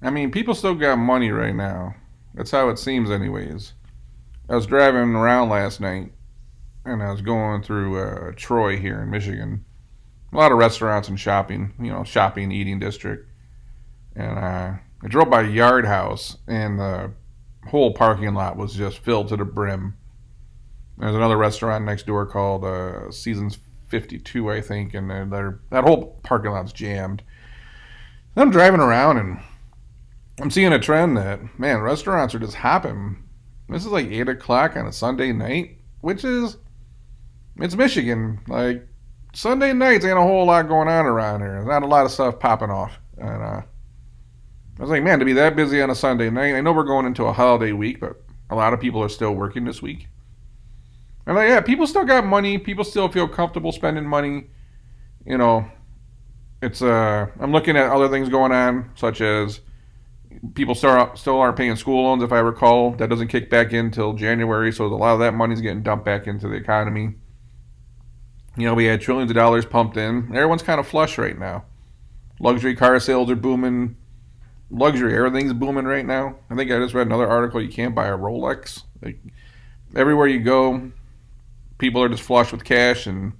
I mean, people still got money right now. That's how it seems, anyways. I was driving around last night, and I was going through Troy here in Michigan. A lot of restaurants and shopping, shopping, eating district. And I drove by Yard House, and the whole parking lot was just filled to the brim. There's another restaurant next door called Seasons 52, I think, and that whole parking lot's jammed. I'm driving around, and I'm seeing a trend that, man, restaurants are just hopping. This is like 8 o'clock on a Sunday night, which is, it's Michigan. Like, Sunday nights ain't a whole lot going on around here. There's not a lot of stuff popping off. And I was like, man, to be that busy on a Sunday night, I know we're going into a holiday week, but a lot of people are still working this week. And like, yeah, people still got money. People still feel comfortable spending money. You know, it's I'm looking at other things going on, such as people still aren't paying school loans, if I recall. That doesn't kick back in until January, so a lot of that money's getting dumped back into the economy. We had trillions of dollars pumped in. Everyone's kind of flush right now. Luxury car sales are booming. Luxury, everything's booming right now. I think I just read another article. You can't buy a Rolex. Like, everywhere you go, people are just flush with cash, and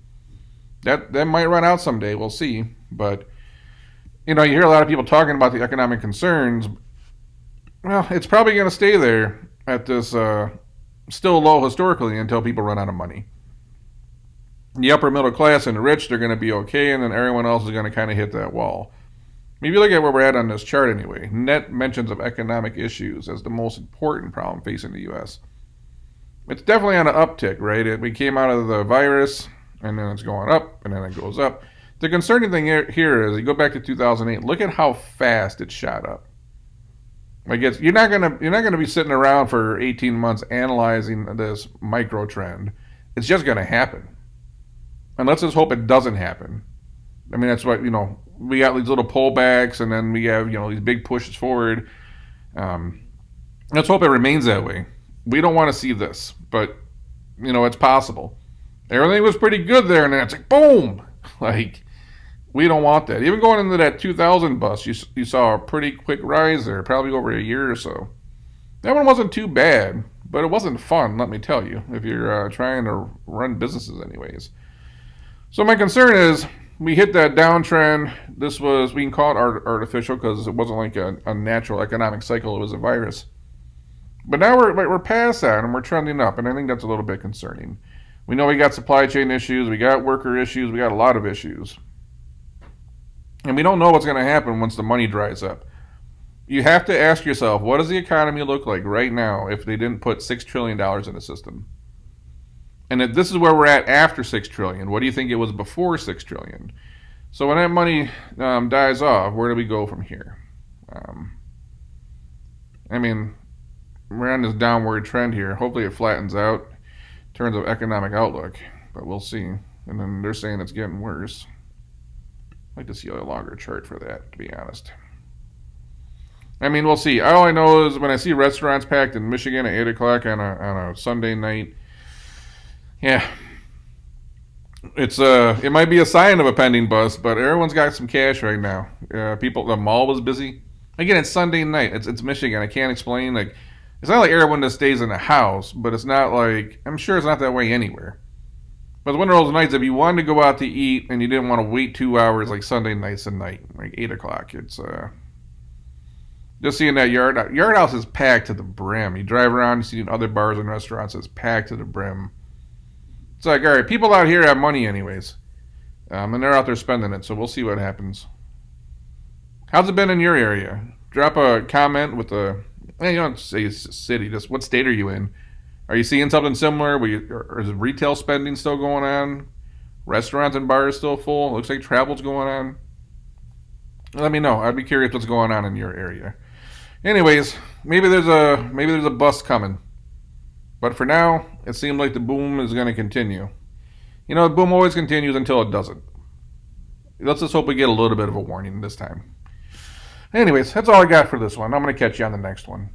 that might run out someday. We'll see. But you hear a lot of people talking about the economic concerns. Well, it's probably going to stay there at this still low historically until people run out of money. The upper middle class and the rich, they're going to be okay, and then everyone else is going to kind of hit that wall. If you look at where we're at on this chart anyway, net mentions of economic issues as the most important problem facing the U.S. It's definitely on an uptick, right? We came out of the virus, and then it's going up, and then it goes up. The concerning thing here is, you go back to 2008, look at how fast it shot up. Like, you're not gonna be sitting around for 18 months analyzing this micro trend. It's just gonna happen. And let's just hope it doesn't happen. I mean, that's what, we got these little pullbacks, and then we have, these big pushes forward. Let's hope it remains that way. We don't want to see this, but, it's possible. Everything was pretty good there, and then it's like, boom! Like, we don't want that. Even going into that 2000 bust, you saw a pretty quick rise there, probably over a year or so. That one wasn't too bad, but it wasn't fun, let me tell you, if you're trying to run businesses anyways. So my concern is, we hit that downtrend. We can call it artificial because it wasn't like a natural economic cycle. It was a virus. But now we're past that, and we're trending up, and I think that's a little bit concerning. We know we got supply chain issues, we got worker issues, we got a lot of issues. And we don't know what's going to happen once the money dries up. You have to ask yourself, what does the economy look like right now if they didn't put $6 trillion in the system? And if this is where we're at after $6 trillion, what do you think it was before $6 trillion? So when that money dies off, where do we go from here? I mean, we're on this downward trend here. Hopefully it flattens out in terms of economic outlook, but we'll see. And then they're saying it's getting worse. I'd like to see a longer chart for that, to be honest. I mean, we'll see. All I know is when I see restaurants packed in Michigan at 8 o'clock on a Sunday night, yeah, it might be a sign of a pending bust, but everyone's got some cash right now. The mall was busy. Again, it's Sunday night. It's Michigan. I can't explain. Like, it's not like everyone just stays in the house, but it's not like, I'm sure it's not that way anywhere. But it's one of those nights, if you wanted to go out to eat and you didn't want to wait 2 hours, like Sunday nights and night, like 8 o'clock, it's just seeing that Yard House is packed to the brim. You drive around, you see other bars and restaurants, it's packed to the brim. It's like, all right, people out here have money anyways, and they're out there spending it, so we'll see what happens. How's it been in your area? Drop a comment with you don't say city, just what state are you in? Are you seeing something similar? Or is retail spending still going on? Restaurants and bars still full? Looks like travel's going on. Let me know. I'd be curious what's going on in your area. Anyways, maybe there's a bust coming. But for now, it seems like the boom is going to continue. The boom always continues until it doesn't. Let's just hope we get a little bit of a warning this time. Anyways, that's all I got for this one. I'm going to catch you on the next one.